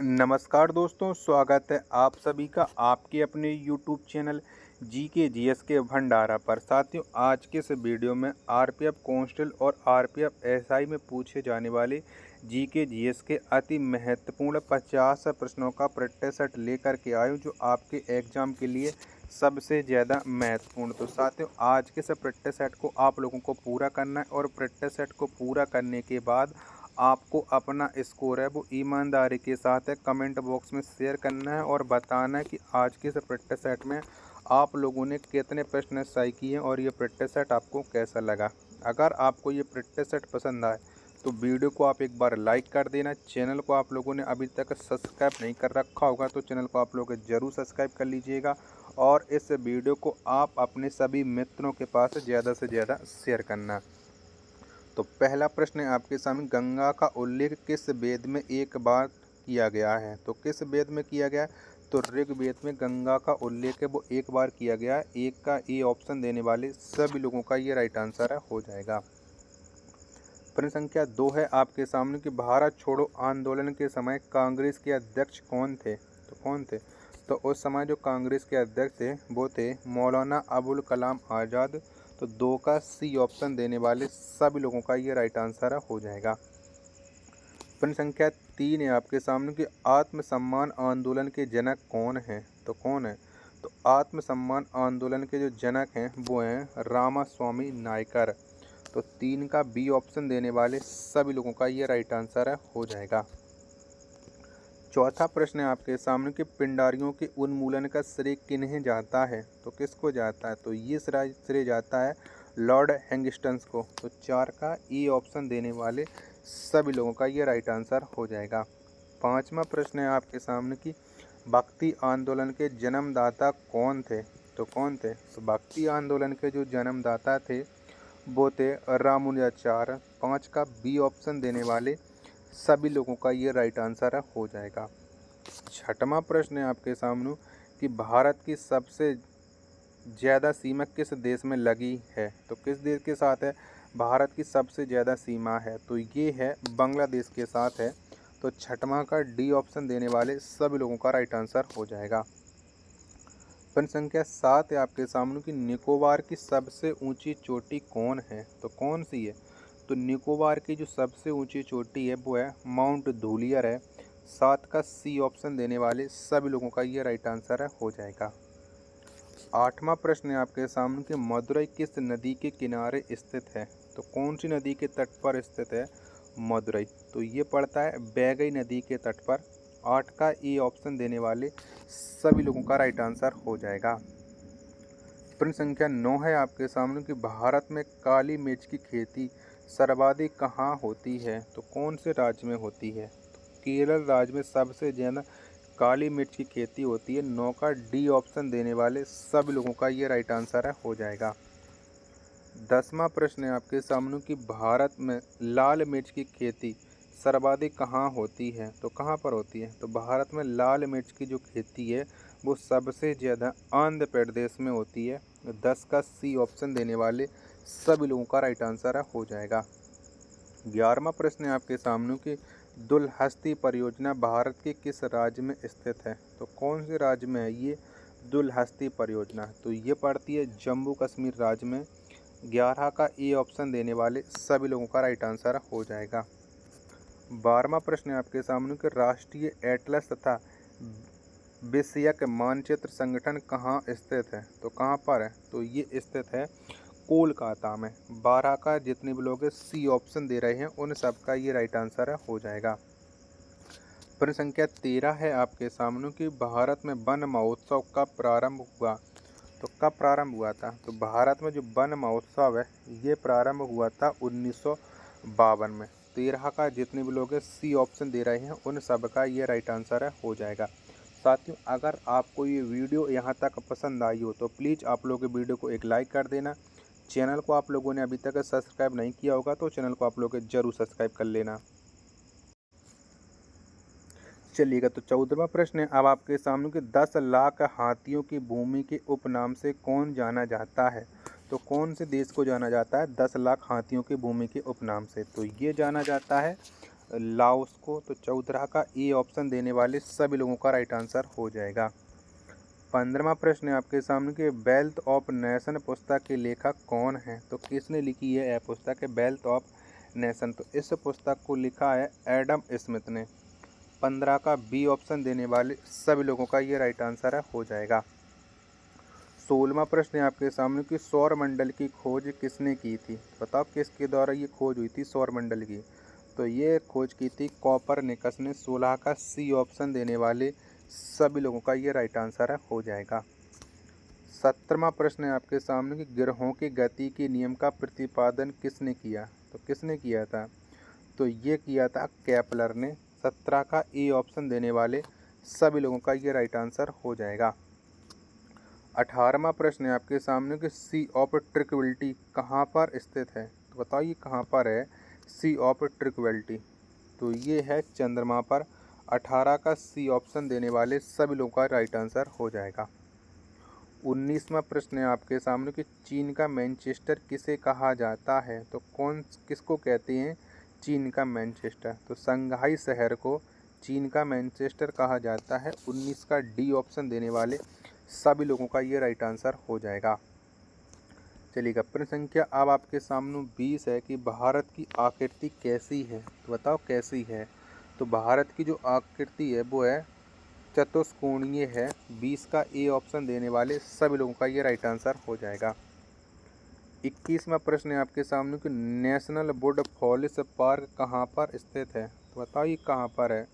नमस्कार दोस्तों, स्वागत है आप सभी का आपके अपने यूट्यूब चैनल जीके जीएस के भंडारा पर। साथियों, आज के इस वीडियो में आरपीएफ कांस्टेबल और आरपीएफ एसआई में पूछे जाने वाले जीके जीएस के अति महत्वपूर्ण 50 प्रश्नों का प्रैक्टिस सेट लेकर के आए हूं, जो आपके एग्जाम के लिए सबसे ज़्यादा महत्वपूर्ण। तो साथियों, आज के इस प्रैक्टिस सेट को आप लोगों को पूरा करना है और प्रैक्टिस सेट को पूरा करने के बाद आपको अपना स्कोर है वो ईमानदारी के साथ है कमेंट बॉक्स में शेयर करना है और बताना है कि आज के इस प्रैक्टिस सेट में आप लोगों ने कितने प्रश्न सही किए और ये प्रैक्टिस सेट आपको कैसा लगा। अगर आपको ये प्रैक्टिस सेट पसंद आए तो वीडियो को आप एक बार लाइक कर देना। चैनल को आप लोगों ने अभी तक सब्सक्राइब नहीं कर रखा होगा तो चैनल को आप लोग ज़रूर सब्सक्राइब कर लीजिएगा और इस वीडियो को आप अपने सभी मित्रों के पास ज़्यादा से ज़्यादा शेयर करना। तो पहला प्रश्न है आपके सामने, गंगा का उल्लेख किस वेद में एक बार किया गया है? तो किस वेद में किया गया है? तो ऋग्वेद में गंगा का उल्लेख है वो एक बार किया गया है। एक का ए ऑप्शन देने वाले सभी लोगों का ये राइट आंसर है हो जाएगा। प्रश्न संख्या 2 है आपके सामने कि भारत छोड़ो आंदोलन के समय कांग्रेस के अध्यक्ष कौन थे? तो कौन थे? तो उस समय जो कांग्रेस के अध्यक्ष थे वो थे मौलाना अबुल कलाम आज़ाद। तो 2 का सी ऑप्शन देने वाले सभी लोगों का ये राइट आंसर हो जाएगा। प्रश्न संख्या 3 है आपके सामने कि आत्मसम्मान आंदोलन के जनक कौन हैं? तो कौन है? तो आत्मसम्मान आंदोलन के जो जनक हैं वो हैं रामास्वामी नायकर। तो 3 का बी ऑप्शन देने वाले सभी लोगों का ये राइट आंसर है हो जाएगा। चौथा प्रश्न है आपके सामने कि पिंडारियों के उन्मूलन का श्रेय किन्हें जाता है? तो किसको जाता है? तो ये श्रेय जाता है लॉर्ड हैंगिस्टन्स को। तो 4 का ई ऑप्शन देने वाले सभी लोगों का ये राइट आंसर हो जाएगा। पांचवा प्रश्न है आपके सामने कि भक्ति आंदोलन के जन्मदाता कौन थे? तो कौन थे? तो भक्ति आंदोलन के जो जन्मदाता थे वो थे रामानुजाचार्य। 5 का बी ऑप्शन देने वाले सभी लोगों का ये राइट आंसर हो जाएगा। छठवां प्रश्न है आपके सामने कि भारत की सबसे ज़्यादा सीमा किस देश में लगी है? तो किस देश के साथ है भारत की सबसे ज़्यादा सीमा है? तो ये है बांग्लादेश के साथ है। तो छठवां का डी ऑप्शन देने वाले सभी लोगों का राइट आंसर हो जाएगा। प्रश्न संख्या 7 है आपके सामने कि निकोबार की सबसे ऊंची चोटी कौन है? तो कौन सी है? तो निकोबार की जो सबसे ऊंची चोटी है वो है माउंट धूलियर है। 7 का सी ऑप्शन देने वाले सभी लोगों का ये राइट आंसर हो जाएगा। आठवां प्रश्न है आपके सामने कि मदुरई किस नदी के किनारे स्थित है? तो कौन सी नदी के तट पर स्थित है मदुरई? तो ये पड़ता है बैगई नदी के तट पर। 8 का ए ऑप्शन देने वाले सभी लोगों का राइट आंसर हो जाएगा। प्रश्न संख्या 9 है आपके सामने कि भारत में काली मिर्च की खेती सर्वाधिक कहाँ होती है? तो कौन से राज्य में होती है? तो केरल राज्य में सबसे ज़्यादा काली मिर्च की खेती होती है। 9 का डी ऑप्शन देने वाले सभी लोगों का ये राइट आंसर हो जाएगा। 10वां प्रश्न है आपके सामने कि भारत में लाल मिर्च की खेती सर्वाधिक कहाँ होती है? तो कहाँ पर होती है? तो भारत में लाल मिर्च की जो खेती है वो सबसे ज़्यादा आंध्र प्रदेश में होती है। 10 का सी ऑप्शन देने वाले सभी लोगों का राइट आंसर हो जाएगा। 11वां प्रश्न है आपके सामने कि दुलहस्ती परियोजना भारत के किस राज्य में स्थित है? तो कौन से राज्य में है ये दुलहस्ती परियोजना? तो ये पड़ती है जम्मू कश्मीर राज्य में। 11 का ए ऑप्शन देने वाले सभी लोगों का राइट आंसर हो जाएगा। 12वां प्रश्न है आपके सामने कि राष्ट्रीय एटलस तथा विषयक मानचित्र संगठन कहाँ स्थित है? तो कहाँ पर है? तो ये स्थित है कोलकाता में। 12 का जितने भी लोग सी ऑप्शन दे रहे हैं उन सब का ये राइट आंसर हो जाएगा। प्रश्न संख्या 13 है आपके सामने कि भारत में वन महोत्सव कब प्रारंभ हुआ? तो कब प्रारंभ हुआ था? तो भारत में जो वन महोत्सव है ये प्रारंभ हुआ था 1952 में। 13 का जितने भी लोग सी ऑप्शन दे रहे हैं उन सब का ये राइट आंसर हो जाएगा। साथियों, अगर आपको ये वीडियो यहाँ तक पसंद आई हो तो प्लीज़ आप लोग वीडियो को एक लाइक कर देना। चैनल को आप लोगों ने अभी तक सब्सक्राइब नहीं किया होगा तो चैनल को आप लोग ज़रूर सब्सक्राइब कर लेना। चलिएगा, तो 14वां प्रश्न है अब आपके सामने कि 10 लाख हाथियों की भूमि के उपनाम से कौन जाना जाता है? तो कौन से देश को जाना जाता है 10 लाख हाथियों की भूमि के उपनाम से? तो ये जाना जाता है लाओस को। तो 14 का ए ऑप्शन देने वाले सभी लोगों का राइट आंसर हो जाएगा। 15वां प्रश्न है आपके सामने कि वेल्थ ऑफ नेशन पुस्तक के लेखक कौन है। तो किसने लिखी है यह पुस्तक है वेल्थ ऑफ नेशन। तो इस पुस्तक को लिखा है एडम स्मिथ ने। 15 का बी ऑप्शन देने वाले सभी लोगों का ये राइट आंसर है हो जाएगा। 16वां प्रश्न है आपके सामने कि सौर मंडल की खोज किसने की थी। बताओ किसके द्वारा ये खोज हुई थी सौर मंडल की। तो ये खोज की थी कोपरनिकस ने। 16 का सी ऑप्शन देने वाले सभी लोगों का ये राइट आंसर है हो जाएगा। 17वां प्रश्न है आपके सामने कि ग्रहों की गति के नियम का प्रतिपादन किसने किया। तो किसने किया था। तो ये किया था केपलर ने। 17 का ए ऑप्शन देने वाले सभी लोगों का ये राइट आंसर हो जाएगा। 18वां प्रश्न है आपके सामने कि सी ऑफ ट्रिक्विलिटी कहाँ पर स्थित है। तो बताओ ये कहाँ पर है सी ऑफ ट्रिक्विलिटी। तो ये है चंद्रमा पर। 18 का सी ऑप्शन देने वाले सभी लोगों का राइट आंसर हो जाएगा। 19वां प्रश्न है आपके सामने कि चीन का मैनचेस्टर किसे कहा जाता है। तो किसको कहते हैं चीन का मैनचेस्टर। तो शंघाई शहर को चीन का मैनचेस्टर कहा जाता है। 19 का डी ऑप्शन देने वाले सभी लोगों का ये राइट आंसर हो जाएगा। चलिएगा प्रश्न संख्या अब आपके सामने 20 है कि भारत की आकृति कैसी है। तो बताओ कैसी है। तो भारत की जो आकृति है वो है चतुष्कोणीय है। 20 का ए ऑप्शन देने वाले सभी लोगों का ये राइट आंसर हो जाएगा। 21वां प्रश्न है आपके सामने कि नेशनल वुडफॉल्स पार्क कहाँ पर स्थित है। तो बताओ ये कहाँ पर है।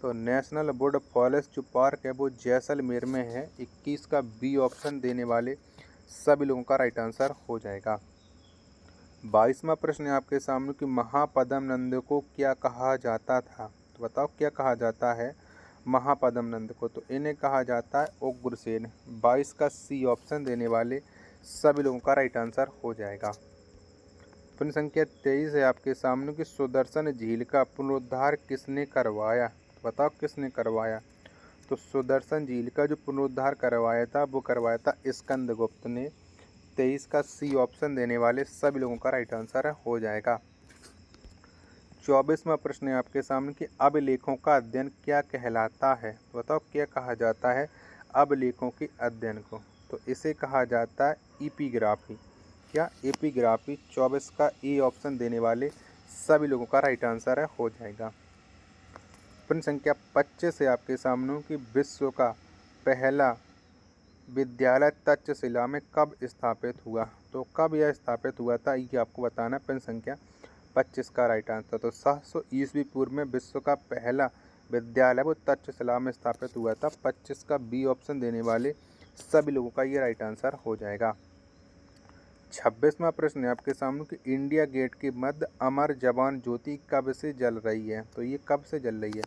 तो नेशनल वुडफॉल्स जो पार्क है वो जैसलमेर में है। 21 का बी ऑप्शन देने वाले सभी लोगों का राइट आंसर हो जाएगा। 22वां प्रश्न है आपके सामने कि महापद्म नंद को क्या कहा जाता था। तो बताओ क्या कहा जाता है महापद्म नंद को। तो इन्हें कहा जाता है उग्रसेन। 22 का सी ऑप्शन देने वाले सभी लोगों का राइट आंसर हो जाएगा। प्रश्न संख्या 23 है आपके सामने कि सुदर्शन झील का पुनरुद्धार किसने करवाया। तो बताओ किसने करवाया। तो सुदर्शन झील का जो पुनरुद्धार करवाया था वो करवाया था स्कंदगुप्त ने। 23 का सी ऑप्शन देने वाले सभी लोगों का राइट आंसर हो जाएगा। 24वां प्रश्न है आपके सामने कि अभिलेखों का अध्ययन क्या कहलाता है। तो बताओ क्या कहा जाता है अभिलेखों के अध्ययन को। तो इसे कहा जाता है एपिग्राफी। क्या एपिग्राफी। 24 का ए ऑप्शन देने वाले सभी लोगों का राइट आंसर है हो जाएगा। प्रश्न संख्या 25 है आपके सामने कि विश्व का पहला विद्यालय तक्षशिला में कब स्थापित हुआ। तो कब यह स्थापित हुआ था ये आपको बताना। प्रश्न संख्या 25 का राइट आंसर। तो 700 ईस्वी पूर्व में विश्व का पहला विद्यालय वो तक्षशिला में स्थापित हुआ था। 25 का बी ऑप्शन देने वाले सभी लोगों का ये राइट आंसर हो जाएगा। 26वां प्रश्न है आपके सामने कि इंडिया गेट के मध्य अमर जवान ज्योति कब से जल रही है। तो ये कब से जल रही है।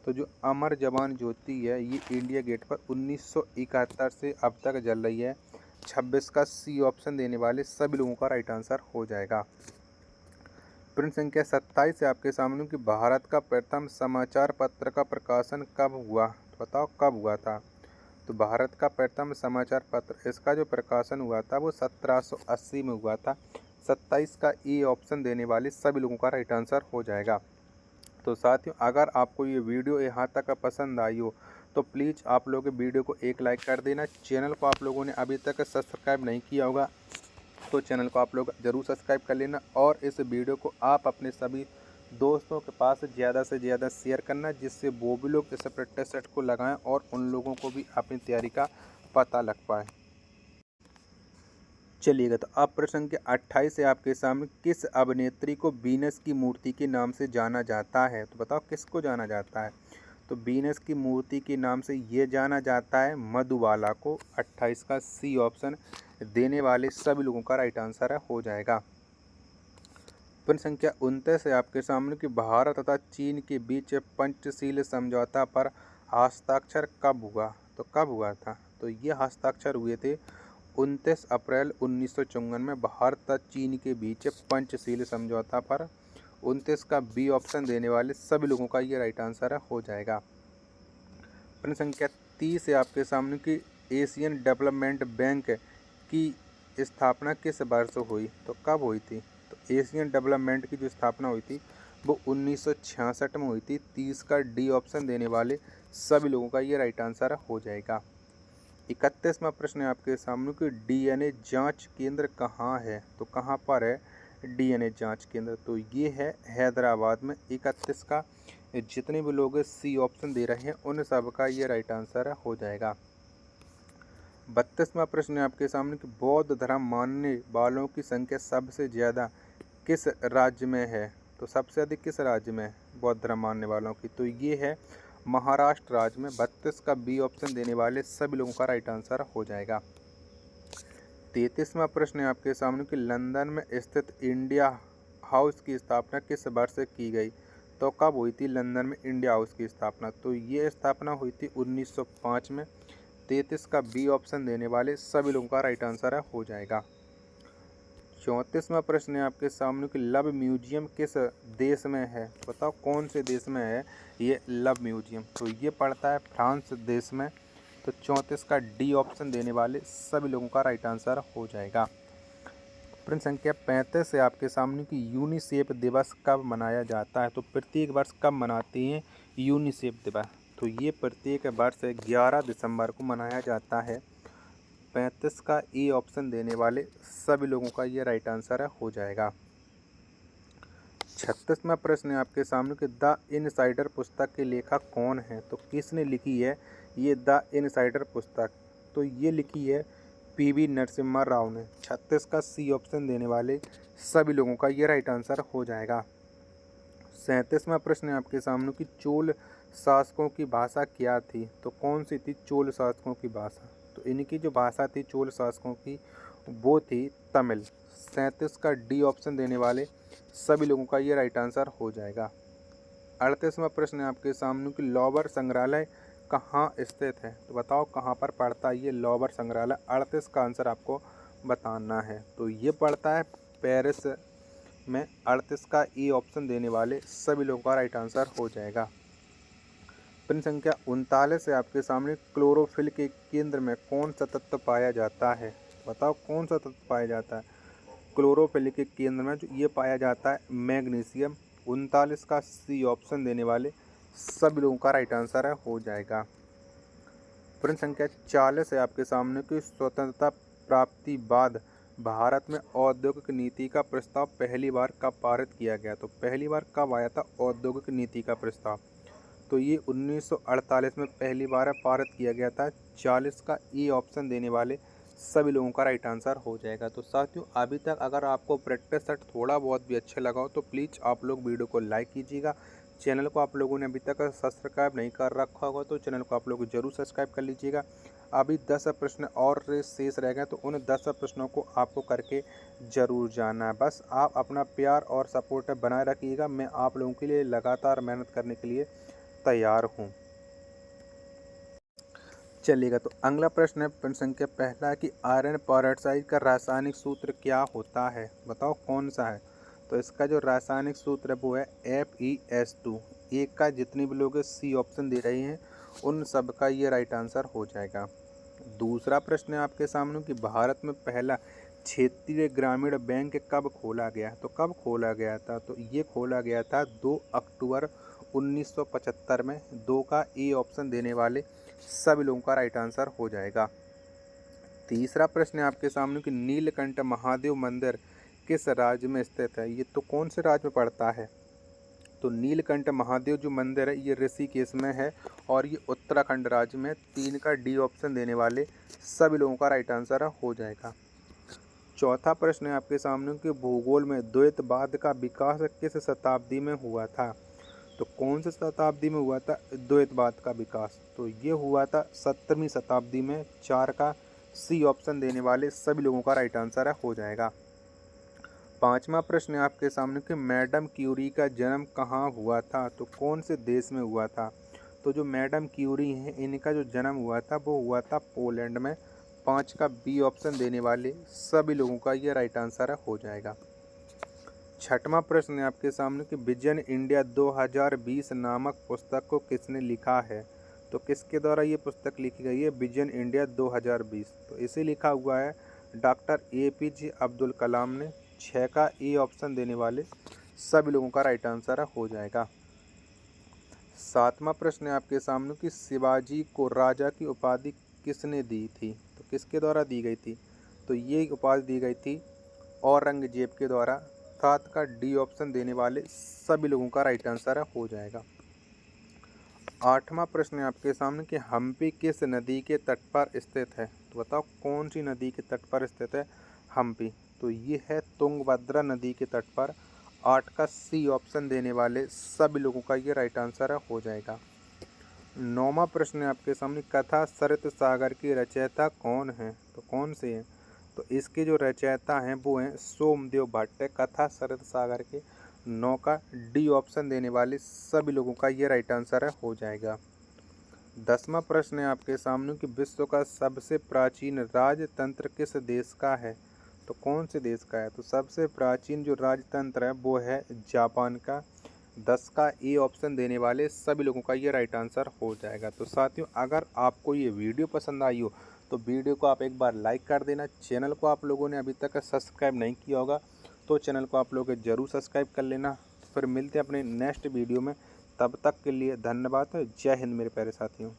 तो जो अमर जवान ज्योति है ये इंडिया गेट पर 1971 से अब तक जल रही है। 26 का सी ऑप्शन देने वाले सभी लोगों का राइट आंसर हो जाएगा। प्रश्न संख्या 27 है आपके सामने कि भारत का प्रथम समाचार पत्र का प्रकाशन कब हुआ। तो बताओ कब हुआ था। तो भारत का प्रथम समाचार पत्र इसका जो प्रकाशन हुआ था वो 1780 में हुआ था। 27 का ए ऑप्शन देने वाले सभी लोगों का राइट आंसर हो जाएगा। तो साथियों अगर आपको ये वीडियो यहाँ तक पसंद आई हो तो प्लीज़ आप लोग वीडियो को एक लाइक कर देना। चैनल को आप लोगों ने अभी तक सब्सक्राइब नहीं किया होगा तो चैनल को आप लोग ज़रूर सब्सक्राइब कर लेना और इस वीडियो को आप अपने सभी दोस्तों के पास ज़्यादा से ज़्यादा शेयर करना जिससे वो भी लोग इस प्रैक्टिस सेट को लगाएं और उन लोगों को भी अपनी तैयारी का पता लग पाए। चलिएगा तो अब प्रश्न संख्या 28 से आपके सामने किस अभिनेत्री को वीनस की मूर्ति के नाम से जाना जाता है। तो बताओ किसको जाना जाता है। तो वीनस की मूर्ति के नाम से ये जाना जाता है मधुबाला को। 28 का सी ऑप्शन देने वाले सभी लोगों का राइट आंसर है हो जाएगा। प्रश्न संख्या 29 है आपके सामने कि भारत तथा चीन के बीच पंचशील समझौता पर हस्ताक्षर कब हुआ। तो कब हुआ था। तो ये हस्ताक्षर हुए थे 29 अप्रैल 1954 में भारत तथा चीन के बीच पंचशील समझौता पर। 29 का बी ऑप्शन देने वाले सभी लोगों का ये राइट आंसर है हो जाएगा। प्रश्न संख्या 30 है आपके सामने कि एशियन डेवलपमेंट बैंक की स्थापना किस वर्ष हुई। तो कब हुई थी। तो एशियन डेवलपमेंट की जो स्थापना हुई थी वो 1966 में हुई थी। 30 का डी ऑप्शन देने वाले सभी लोगों का ये राइट आंसर हो जाएगा। 31वां प्रश्न है आपके सामने कि डीएनए जांच केंद्र कहाँ है, तो कहाँ पर है डीएनए जांच केंद्र, तो ये है हैदराबाद में। 31 का जितने भी लोग सी ऑप्शन दे रहे हैं उन सब का ये राइट आंसर हो जाएगा। 32वां प्रश्न है आपके सामने कि बौद्ध धर्म मानने वालों की संख्या सबसे ज़्यादा किस राज्य में है, तो सबसे अधिक किस राज्य में बौद्ध धर्म मानने वालों की, तो ये है महाराष्ट्र राज्य में। 32 का बी ऑप्शन देने वाले सभी लोगों का राइट आंसर हो जाएगा। 33वां प्रश्न है आपके सामने कि लंदन में स्थित इंडिया हाउस की स्थापना किस वर्ष की गई, तो कब हुई थी लंदन में इंडिया हाउस की स्थापना, तो ये स्थापना हुई थी 1905 में। 33 का बी ऑप्शन देने वाले सभी लोगों का राइट आंसर हो जाएगा। 34वां प्रश्न है आपके सामने कि लव म्यूजियम किस देश में है, बताओ कौन से देश में है ये लव म्यूजियम, तो ये पड़ता है फ्रांस देश में। तो 34 का डी ऑप्शन देने वाले सभी लोगों का राइट आंसर हो जाएगा। प्रश्न संख्या 35 है आपके सामने कि यूनिसेफ दिवस कब मनाया जाता है, तो प्रत्येक वर्ष कब मनाते हैं यूनिसेफ दिवस, तो ये प्रत्येक वर्ष 11 दिसंबर को मनाया जाता है। 35 का ए ऑप्शन देने वाले सभी लोगों का ये राइट आंसर हो जाएगा। 36वां प्रश्न है आपके सामने कि द इनसाइडर पुस्तक के लेखक कौन है, तो किसने लिखी है ये द इनसाइडर पुस्तक, तो ये लिखी है पीवी नरसिम्हा राव ने। 36 का सी ऑप्शन देने वाले सभी लोगों का ये राइट आंसर हो जाएगा। 37वां प्रश्न है आपके सामने कि चोल शासकों की भाषा क्या थी, तो कौन सी थी चोल शासकों की भाषा, तो इनकी जो भाषा थी चोल शासकों की वो थी तमिल। 37 का डी ऑप्शन देने वाले सभी लोगों का ये राइट आंसर हो जाएगा। 38वां प्रश्न है आपके सामने कि लॉवर संग्रहालय कहाँ स्थित है, तो बताओ कहाँ पर पड़ता है ये लॉवर संग्रहालय। 38 का आंसर आपको बताना है, तो ये पड़ता है पेरिस में। 38 का ई ऑप्शन देने वाले सभी लोगों का राइट आंसर हो जाएगा। प्रश्न संख्या 39 है आपके सामने क्लोरोफिल के केंद्र में कौन सा तत्व पाया जाता है, बताओ कौन सा तत्व पाया जाता है क्लोरोफिल के केंद्र में, जो ये पाया जाता है मैग्नीशियम। 39 का सी ऑप्शन देने वाले सभी लोगों का राइट आंसर हो जाएगा। प्रश्न संख्या 40 है आपके सामने कि स्वतंत्रता प्राप्ति बाद भारत में औद्योगिक नीति का प्रस्ताव पहली बार कब पारित किया गया, तो पहली बार कब आया था औद्योगिक नीति का प्रस्ताव, तो ये 1948 में पहली बार पारित किया गया था। 40 का ई ऑप्शन देने वाले सभी लोगों का राइट आंसर हो जाएगा। तो साथियों अभी तक अगर आपको प्रैक्टिस सेट थोड़ा बहुत भी अच्छा लगा हो तो प्लीज़ आप लोग वीडियो को लाइक कीजिएगा। चैनल को आप लोगों ने अभी तक सब्सक्राइब नहीं कर रखा होगा तो चैनल को आप लोग जरूर सब्सक्राइब कर लीजिएगा। अभी 10 प्रश्न और शेष रह गए, तो उन 10 प्रश्नों को आपको करके ज़रूर जाना है। बस आप अपना प्यार और सपोर्ट बनाए रखिएगा, मैं आप लोगों के लिए लगातार मेहनत करने के लिए तैयार हूँ। चलिएगा, तो अगला प्रश्न है प्रश्न संख्या पहला कि आयरन पेरोक्साइड का रासायनिक सूत्र क्या होता है, बताओ कौन सा है, तो इसका जो रासायनिक सूत्र है वो है FeS2। एक का जितने भी लोग सी ऑप्शन दे रहे हैं उन सब का ये राइट आंसर हो जाएगा। दूसरा प्रश्न है आपके सामने कि भारत में पहला क्षेत्रीय ग्रामीण बैंक कब खोला गया, तो कब खोला गया था, तो ये खोला गया था 2 अक्टूबर 1975 में। 2 का ए ऑप्शन देने वाले सभी लोगों का राइट आंसर हो जाएगा। तीसरा प्रश्न है आपके सामने कि नीलकंठ महादेव मंदिर किस राज्य में स्थित है, ये तो कौन से राज्य में पड़ता है, तो नीलकंठ महादेव जो मंदिर है ये ऋषिकेश में है और ये उत्तराखंड राज्य में। 3 का डी ऑप्शन देने वाले सभी लोगों का राइट आंसर हो जाएगा। चौथा प्रश्न है आपके सामने कि भूगोल में द्वैतवाद का विकास किस शताब्दी में हुआ था, तो कौन सी शताब्दी में हुआ था द्वैतवाद का विकास, तो ये हुआ था 17वीं शताब्दी में। 4 का सी ऑप्शन देने वाले सभी लोगों का राइट आंसर हो जाएगा। पांचवा प्रश्न है आपके सामने कि मैडम क्यूरी का जन्म कहाँ हुआ था, तो कौन से देश में हुआ था, तो जो मैडम क्यूरी हैं इनका जो जन्म हुआ था वो हुआ था पोलैंड में। 5 का बी ऑप्शन देने वाले सभी लोगों का ये राइट आंसर हो जाएगा। छठवां प्रश्न है आपके सामने कि विजन इंडिया 2020 नामक पुस्तक को किसने लिखा है, तो किसके द्वारा ये पुस्तक लिखी गई है विजन इंडिया 2020, तो इसे लिखा हुआ है डॉक्टर APJ अब्दुल कलाम ने। 6 का ए ऑप्शन देने वाले सभी लोगों का राइट आंसर हो जाएगा। 7वां प्रश्न है आपके सामने कि शिवाजी को राजा की उपाधि किसने दी थी? तो किसके द्वारा दी गई थी? तो ये उपाधि दी गई थी औरंगजेब के द्वारा। 7 का डी ऑप्शन देने वाले सभी लोगों का राइट आंसर हो जाएगा। 8वां प्रश्न है आपके सामने कि हम्पी किस नदी के तट पर स्थित है? तो बताओ कौन सी नदी के तट पर स्थित है हम्पी? तो ये है तुंगभद्रा नदी के तट पर। 8 का सी ऑप्शन देने वाले सभी लोगों का ये राइट आंसर हो जाएगा। 9वां प्रश्न है आपके सामने कथा सरित सागर की रचयिता कौन है? तो कौन से हैं? तो इसके जो रचयिता हैं वो हैं सोमदेव भट्ट। कथा सरित सागर के 9 का डी ऑप्शन देने वाले सभी लोगों का ये राइट आंसर हो जाएगा। 10वां प्रश्न है आपके सामने कि विश्व का सबसे प्राचीन राजतंत्र किस देश का है? तो कौन से देश का है? तो सबसे प्राचीन जो राजतंत्र है वो है जापान का। 10 का ए ऑप्शन देने वाले सभी लोगों का ये राइट आंसर हो जाएगा। तो साथियों, अगर आपको ये वीडियो पसंद आई हो तो वीडियो को आप एक बार लाइक कर देना। चैनल को आप लोगों ने अभी तक सब्सक्राइब नहीं किया होगा तो चैनल को आप लोग ज़रूर सब्सक्राइब कर लेना। फिर मिलते हैं अपने नेक्स्ट वीडियो में, तब तक के लिए धन्यवाद। जय हिंद मेरे प्यारे साथियों।